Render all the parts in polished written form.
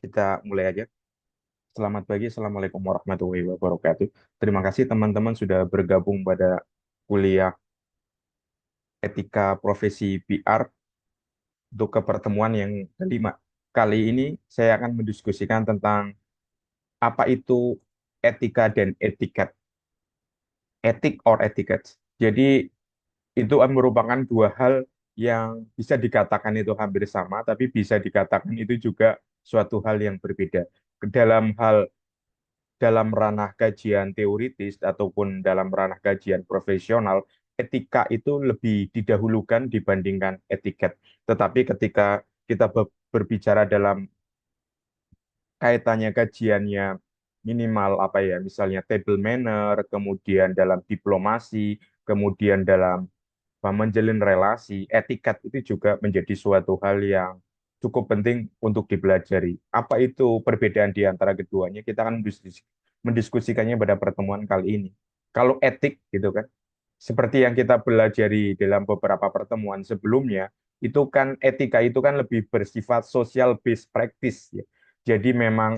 Kita mulai aja. Selamat pagi, Assalamualaikum warahmatullahi wabarakatuh. Terima kasih teman-teman sudah bergabung pada kuliah etika profesi PR untuk ke pertemuan yang kelima. Kali ini saya akan mendiskusikan tentang apa itu etika dan etiket, etik or etiquette. Jadi itu merupakan dua hal yang bisa dikatakan itu hampir sama, tapi bisa dikatakan itu juga suatu hal yang berbeda. Dalam hal dalam ranah kajian teoritis ataupun dalam ranah kajian profesional, etika itu lebih didahulukan dibandingkan etiket. Tetapi ketika kita berbicara dalam kaitannya kajiannya minimal apa ya, misalnya table manner, kemudian dalam diplomasi, kemudian dalam menjalin relasi, etiket itu juga menjadi suatu hal yang cukup penting untuk dipelajari. Apa itu perbedaan di antara keduanya? Kita akan mendiskusikannya pada pertemuan kali ini. Kalau etik gitu kan, seperti yang kita pelajari dalam beberapa pertemuan sebelumnya, itu kan etika itu kan lebih bersifat social based practice ya. Jadi memang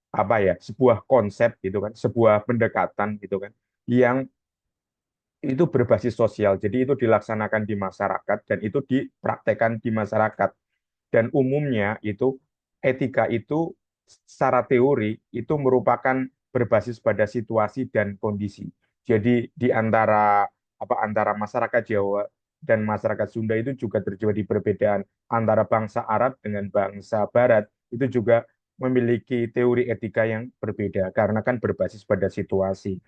apa ya, sebuah konsep gitu kan, sebuah pendekatan gitu kan yang itu berbasis sosial. Jadi itu dilaksanakan di masyarakat dan itu dipraktekkan di masyarakat. Dan umumnya itu etika itu secara teori itu merupakan berbasis pada situasi dan kondisi. Jadi di antara masyarakat Jawa dan masyarakat Sunda itu juga terjadi perbedaan antara bangsa Arab dengan bangsa Barat itu juga memiliki teori etika yang berbeda karena kan berbasis pada situasi.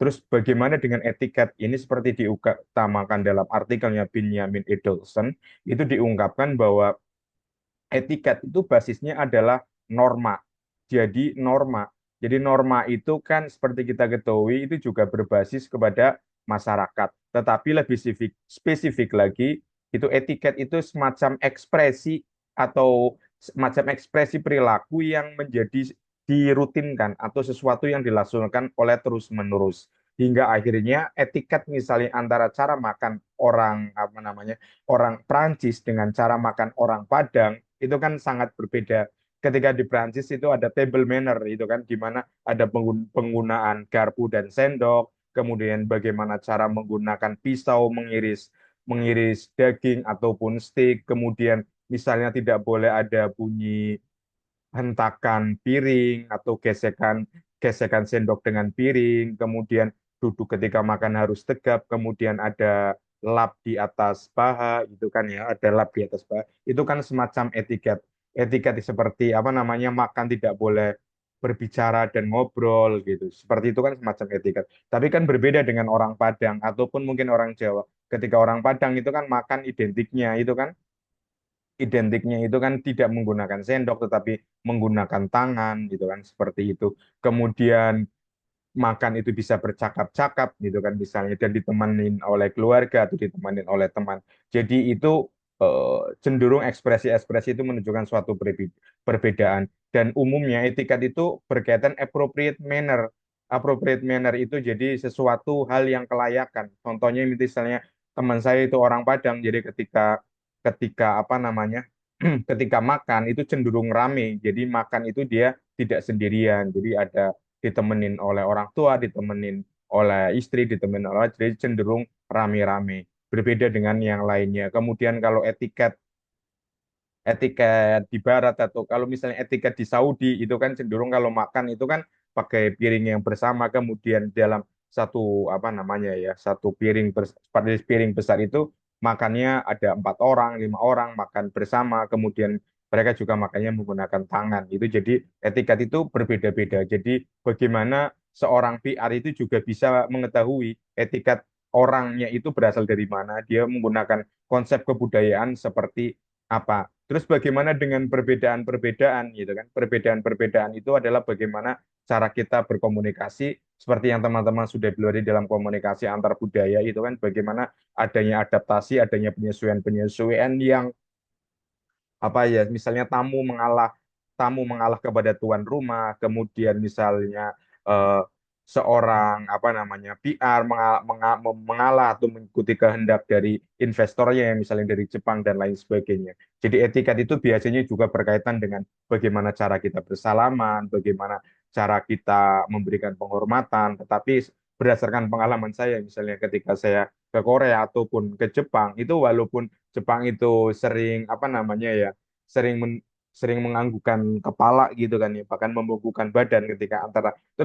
Terus bagaimana dengan etiket ini seperti diutamakan dalam artikelnya Benjamin Edelson, itu diungkapkan bahwa etiket itu basisnya adalah norma. Jadi norma. Jadi norma itu kan seperti kita ketahui itu juga berbasis kepada masyarakat. Tetapi lebih spesifik lagi, itu etiket itu semacam ekspresi atau semacam ekspresi perilaku yang menjadi dirutinkan atau sesuatu yang dilaksanakan oleh terus-menerus. Hingga akhirnya etiket misalnya antara cara makan orang apa namanya orang Prancis dengan cara makan orang Padang itu kan sangat berbeda. Ketika di Prancis itu ada table manner itu kan di mana ada penggunaan garpu dan sendok, kemudian bagaimana cara menggunakan pisau mengiris mengiris daging ataupun steak, kemudian misalnya tidak boleh ada bunyi hentakan piring atau gesekan gesekan sendok dengan piring, kemudian duduk ketika makan harus tegap, kemudian ada lap di atas paha, itu kan ya, ada lap di atas paha. Itu kan semacam etiket. Etiket seperti apa namanya makan tidak boleh berbicara dan ngobrol gitu. Seperti itu kan semacam etiket. Tapi kan berbeda dengan orang Padang ataupun mungkin orang Jawa. Ketika orang Padang itu kan makan identiknya itu kan identiknya itu kan tidak menggunakan sendok tetapi menggunakan tangan gitu kan seperti itu. Kemudian makan itu bisa bercakap-cakap gitu kan misalnya dan ditemenin oleh keluarga atau ditemenin oleh teman. Jadi itu cenderung ekspresi-ekspresi itu menunjukkan suatu perbedaan dan umumnya etikat itu berkaitan appropriate manner. Appropriate manner itu jadi sesuatu hal yang kelayakan. Contohnya misalnya teman saya itu orang Padang jadi ketika ketika apa namanya ketika makan itu cenderung rame. Jadi makan itu dia tidak sendirian. Jadi ada ditemenin oleh orang tua, ditemenin oleh istri, ditemenin oleh jadi cenderung rame-rame. Berbeda dengan yang lainnya. Kemudian kalau etiket etiket di barat atau kalau misalnya etiket di Saudi itu kan cenderung kalau makan itu kan pakai piring yang bersama kemudian dalam satu apa namanya ya satu pada piring besar itu makannya ada 4 orang 5 orang makan bersama kemudian mereka juga makannya menggunakan tangan itu jadi etiket itu berbeda-beda jadi bagaimana seorang PR itu juga bisa mengetahui etiket orangnya itu berasal dari mana dia menggunakan konsep kebudayaan seperti apa. Terus bagaimana dengan perbedaan-perbedaan gitu kan? Perbedaan-perbedaan itu adalah bagaimana cara kita berkomunikasi seperti yang teman-teman sudah belajar dalam komunikasi antar budaya itu kan bagaimana adanya adaptasi, adanya penyesuaian-penyesuaian yang apa ya misalnya tamu mengalah kepada tuan rumah kemudian misalnya eh, seorang apa namanya PR mengalah atau mengikuti kehendak dari investornya, misalnya dari Jepang dan lain sebagainya. Jadi etikat itu biasanya juga berkaitan dengan bagaimana cara kita bersalaman, bagaimana cara kita memberikan penghormatan. Tetapi berdasarkan pengalaman saya, misalnya ketika saya ke Korea ataupun ke Jepang, itu walaupun Jepang itu sering apa namanya ya, sering sering menganggukkan kepala gitu kan ya, bahkan membungkukkan badan ketika antara itu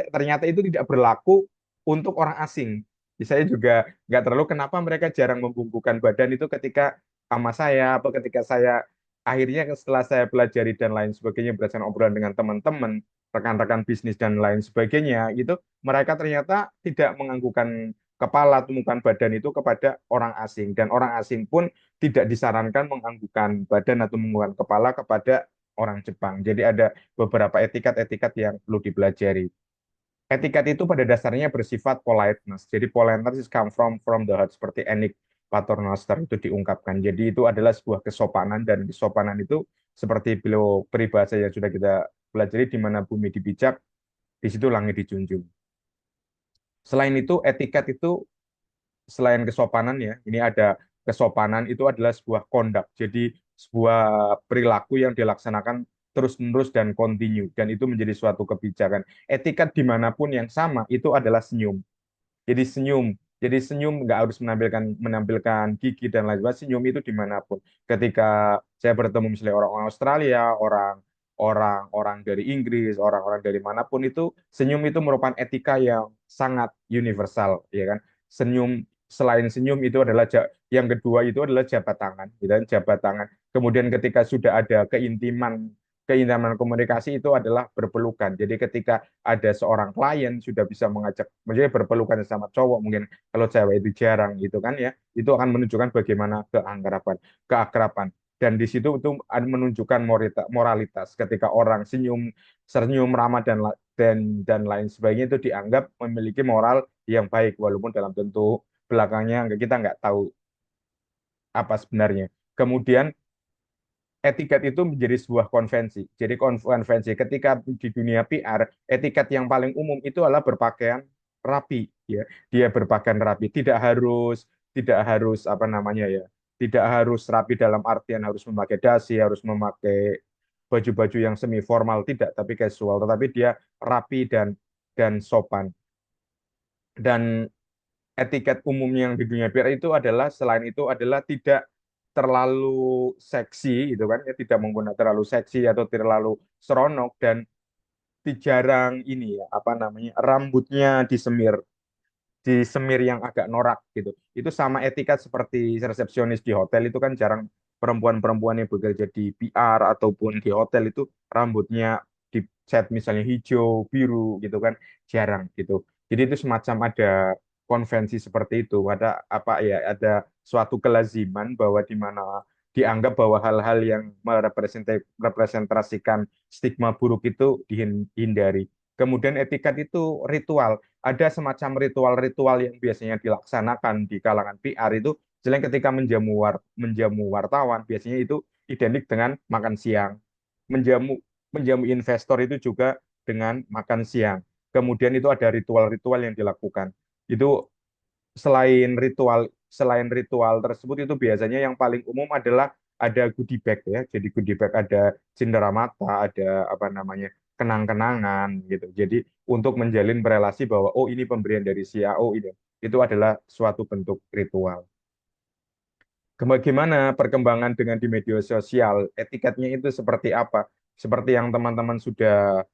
ternyata itu tidak berlaku untuk orang asing. Saya juga nggak terlalu kenapa mereka jarang membungkukkan badan itu ketika sama saya, atau ketika saya akhirnya setelah saya pelajari dan lain sebagainya berdasarkan obrolan dengan teman-teman, rekan-rekan bisnis dan lain sebagainya, gitu mereka ternyata tidak menganggukkan kepala, tumpukan badan itu kepada orang asing, dan orang asing pun tidak disarankan menganggukkan badan atau menganggukkan kepala kepada orang Jepang. Jadi ada beberapa etikat-etikat yang perlu dipelajari. Etikat itu pada dasarnya bersifat politeness. Jadi politeness is come from the heart, seperti Enik Paternoster itu diungkapkan. Jadi itu adalah sebuah kesopanan, dan kesopanan itu seperti beliau peribahasa yang sudah kita pelajari, di mana bumi dipijak, di situ langit dijunjung. Selain itu, etikat itu selain kesopanan ya, ini ada kesopanan itu adalah sebuah kondak. Jadi sebuah perilaku yang dilaksanakan terus-menerus dan kontinu, dan itu menjadi suatu kebijakan. Etikat dimanapun yang sama itu adalah senyum. Jadi senyum. Jadi senyum nggak harus menampilkan menampilkan gigi dan lain sebagainya. Senyum itu dimanapun. Ketika saya bertemu misalnya orang-orang Australia, orang-orang dari Inggris, orang-orang dari manapun, itu senyum itu merupakan etika yang sangat universal, ya kan? Senyum, selain senyum itu adalah yang kedua itu adalah jabat tangan, gitu kan? Jabat tangan. Kemudian ketika sudah ada keintiman komunikasi itu adalah berpelukan. Jadi ketika ada seorang klien sudah bisa mengajak, maksudnya berpelukan sama cowok, mungkin kalau cewek itu jarang gitu kan ya, itu akan menunjukkan bagaimana keakraban. Dan di situ itu menunjukkan moralitas. Ketika orang senyum, senyum ramah dan lain sebagainya, itu dianggap memiliki moral yang baik, walaupun dalam tentu belakangnya kita nggak tahu apa sebenarnya. Kemudian etiket itu menjadi sebuah konvensi. Jadi konvensi ketika di dunia PR, etiket yang paling umum itu adalah berpakaian rapi, ya. Dia berpakaian rapi, tidak harus apa namanya ya, tidak harus rapi dalam artian harus memakai dasi, harus memakai baju-baju yang semi formal, tidak, tapi casual, tetapi dia rapi dan sopan. Dan etiket umumnya yang di dunia PR itu adalah, selain itu adalah tidak terlalu seksi gitu kan ya, tidak menggunakan terlalu seksi atau terlalu seronok, dan jarang ini ya apa namanya, rambutnya disemir yang agak norak gitu. Itu sama etikat seperti resepsionis di hotel, itu kan jarang perempuan-perempuan yang bekerja di PR ataupun di hotel itu rambutnya dicat misalnya hijau, biru gitu kan, jarang gitu. Jadi itu semacam ada konvensi seperti itu, ada apa ya, ada suatu kelaziman bahwa di mana dianggap bahwa hal-hal yang merepresentasikan stigma buruk itu dihindari. Kemudian etikat itu ritual, ada semacam ritual-ritual yang biasanya dilaksanakan di kalangan PR itu, selain ketika menjamu wartawan, biasanya itu identik dengan makan siang. Menjamu menjamu investor itu juga dengan makan siang. Kemudian itu ada ritual-ritual yang dilakukan. Itu selain ritual tersebut, itu biasanya yang paling umum adalah ada goodie bag ya. Jadi goodie bag ada cenderamata, ada apa namanya, kenang-kenangan gitu. Jadi untuk menjalin relasi bahwa oh ini pemberian dari CAO ini, itu adalah suatu bentuk ritual. Bagaimana perkembangan dengan di media sosial, etiketnya itu seperti apa? Seperti yang teman-teman sudah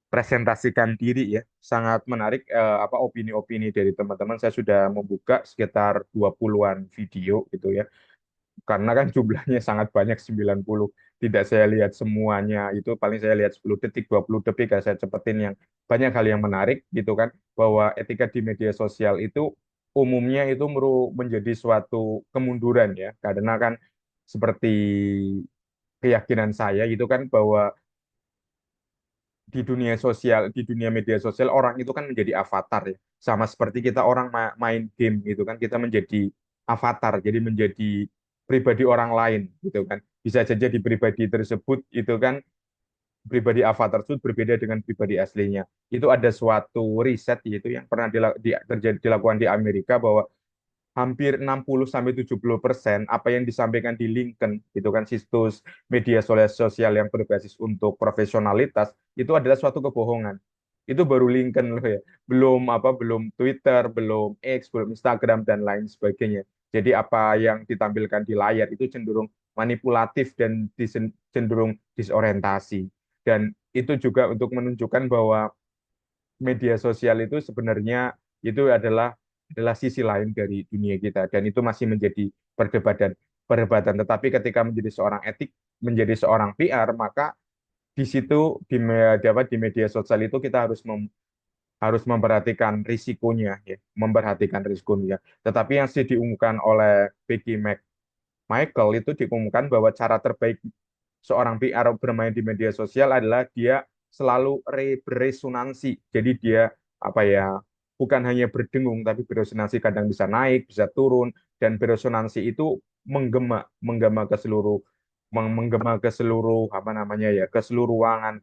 presentasikan diri ya, sangat menarik apa opini-opini dari teman-teman. Saya sudah membuka sekitar 20-an video gitu ya. Karena kan jumlahnya sangat banyak, 90. Tidak saya lihat semuanya, itu paling saya lihat 10 detik, 20 detik, saya cepetin yang banyak hal yang menarik gitu kan, bahwa etika di media sosial itu umumnya itu menjadi suatu kemunduran ya, karena kan seperti keyakinan saya gitu kan, bahwa di dunia media sosial orang itu kan menjadi avatar ya. Sama seperti kita orang main game gitu kan, kita menjadi avatar, jadi menjadi pribadi orang lain gitu kan. Bisa saja di pribadi tersebut itu kan pribadi avatar tersebut berbeda dengan pribadi aslinya. Itu ada suatu riset yaitu yang pernah dilakukan di Amerika bahwa hampir 60-70% apa yang disampaikan di LinkedIn itu kan situs media sosial yang berbasis untuk profesionalitas itu adalah suatu kebohongan. Itu baru LinkedIn loh ya. Belum Twitter, belum X, belum Instagram dan lain sebagainya. Jadi apa yang ditampilkan di layar itu cenderung manipulatif dan cenderung disorientasi. Dan itu juga untuk menunjukkan bahwa media sosial itu sebenarnya itu adalah sisi lain dari dunia kita dan itu masih menjadi perdebatan perdebatan tetapi ketika menjadi seorang PR maka di situ di media sosial itu kita harus memperhatikan risikonya ya memperhatikan risikonya tetapi yang sih diumumkan oleh Michael itu diumumkan bahwa cara terbaik seorang PR bermain di media sosial adalah dia selalu beresonansi. Jadi dia apa ya, bukan hanya berdengung tapi beresonansi kadang bisa naik, bisa turun dan beresonansi itu menggema ke seluruh menggema ke seluruh apa namanya ya, ke seluruh ruangan.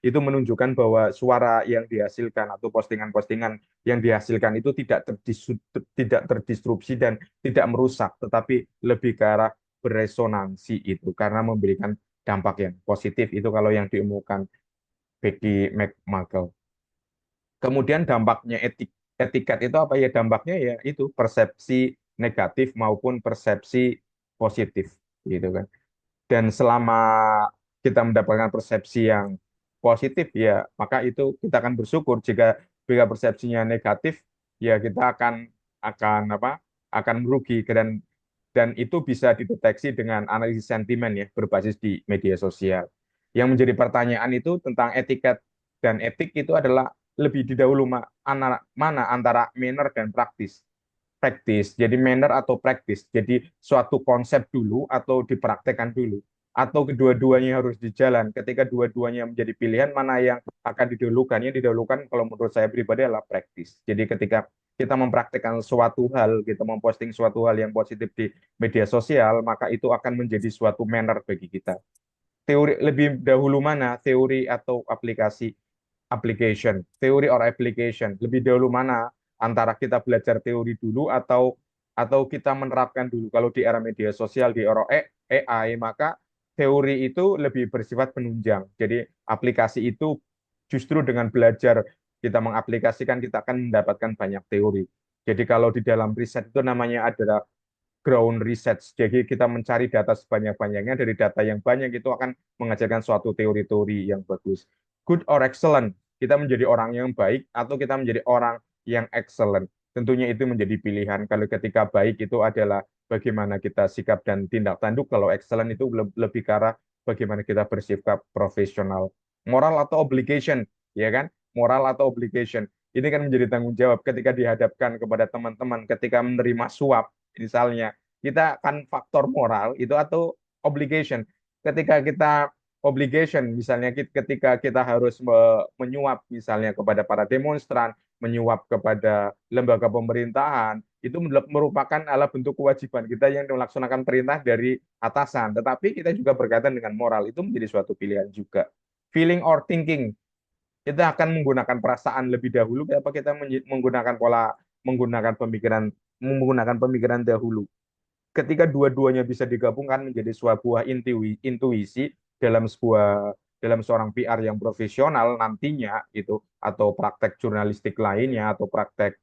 Itu menunjukkan bahwa suara yang dihasilkan atau postingan-postingan yang dihasilkan itu tidak terdistrupsi dan tidak merusak, tetapi lebih ke arah beresonansi itu karena memberikan dampak yang positif itu kalau yang diumumkan Becky McMichael. Kemudian dampaknya etiket itu apa ya? Dampaknya ya itu persepsi negatif maupun persepsi positif gitu kan. Dan selama kita mendapatkan persepsi yang positif ya, maka itu kita akan bersyukur jika persepsinya negatif ya kita akan apa? Akan merugi dan itu bisa dideteksi dengan analisis sentimen ya berbasis di media sosial. Yang menjadi pertanyaan itu tentang etiket dan etik itu adalah lebih didahulu mana antara manner dan praktis. Jadi manner atau praktis. Jadi suatu konsep dulu atau dipraktekkan dulu. Atau kedua-duanya harus dijalan. Ketika dua-duanya menjadi pilihan, mana yang akan didahulukan? Yang didahulukan kalau menurut saya pribadi adalah praktis. Jadi ketika kita mempraktekkan suatu hal, kita memposting suatu hal yang positif di media sosial, maka itu akan menjadi suatu manner bagi kita. Teori lebih dahulu mana? Teori atau teori or application. Lebih dahulu mana antara kita belajar teori dulu atau kita menerapkan dulu. Kalau di era media sosial, di era AI, maka teori itu lebih bersifat penunjang. Jadi aplikasi itu justru dengan belajar kita mengaplikasikan kita akan mendapatkan banyak teori. Jadi kalau di dalam riset itu namanya adalah ground research. Jadi kita mencari data sebanyak-banyaknya dari data yang banyak itu akan mengajarkan suatu teori-teori yang bagus. Good or excellent, kita menjadi orang yang baik atau kita menjadi orang yang excellent. Tentunya itu menjadi pilihan. Kalau ketika baik itu adalah bagaimana kita sikap dan tindak tanduk. Kalau excellent itu lebih ke arah bagaimana kita bersikap profesional. Moral atau obligation, ya kan? Moral atau obligation. Ini kan menjadi tanggung jawab ketika dihadapkan kepada teman-teman ketika menerima suap misalnya kita kan faktor moral itu atau obligation ketika kita obligation misalnya ketika kita harus menyuap misalnya kepada para demonstran menyuap kepada lembaga pemerintahan itu merupakan adalah bentuk kewajiban kita yang melaksanakan perintah dari atasan tetapi kita juga berkaitan dengan moral itu menjadi suatu pilihan juga feeling or thinking kita akan menggunakan perasaan lebih dahulu apa kita menggunakan pemikiran dahulu ketika dua-duanya bisa digabungkan menjadi sebuah intuisi dalam seorang PR yang profesional nantinya itu atau praktek jurnalistik lainnya atau praktek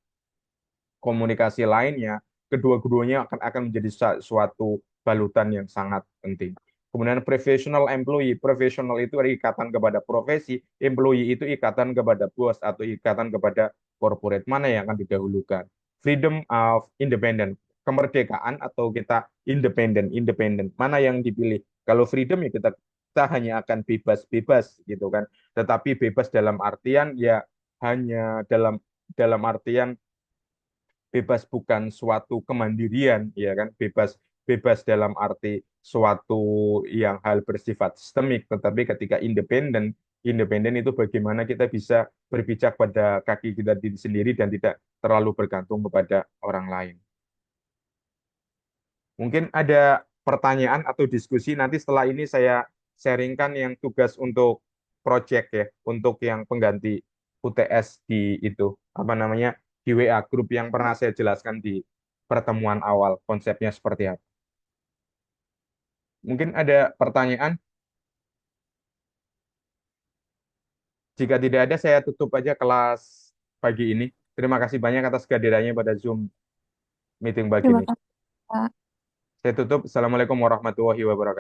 komunikasi lainnya kedua-duanya akan menjadi suatu balutan yang sangat penting. Kemudian professional itu ada ikatan kepada profesi, employee itu ikatan kepada bos atau ikatan kepada corporate. Mana yang akan didahulukan? Freedom of independent, kemerdekaan atau kita independen. Mana yang dipilih? Kalau freedom ya kita hanya akan bebas-bebas gitu kan. Tetapi bebas dalam artian ya hanya dalam artian bebas bukan suatu kemandirian ya kan bebas dalam arti suatu yang hal bersifat sistemik tetapi ketika independen itu bagaimana kita bisa berpijak pada kaki kita sendiri dan tidak terlalu bergantung kepada orang lain. Mungkin ada pertanyaan atau diskusi nanti setelah ini saya sharingkan yang tugas untuk project ya untuk yang pengganti UTS di itu apa namanya di WA grup yang pernah saya jelaskan di pertemuan awal konsepnya seperti apa. Mungkin ada pertanyaan. Jika tidak ada, saya tutup aja kelas pagi ini. Terima kasih banyak atas kehadirannya pada Zoom meeting pagi Terima ini. kasih, Kak. Saya tutup. Assalamualaikum warahmatullahi wabarakatuh.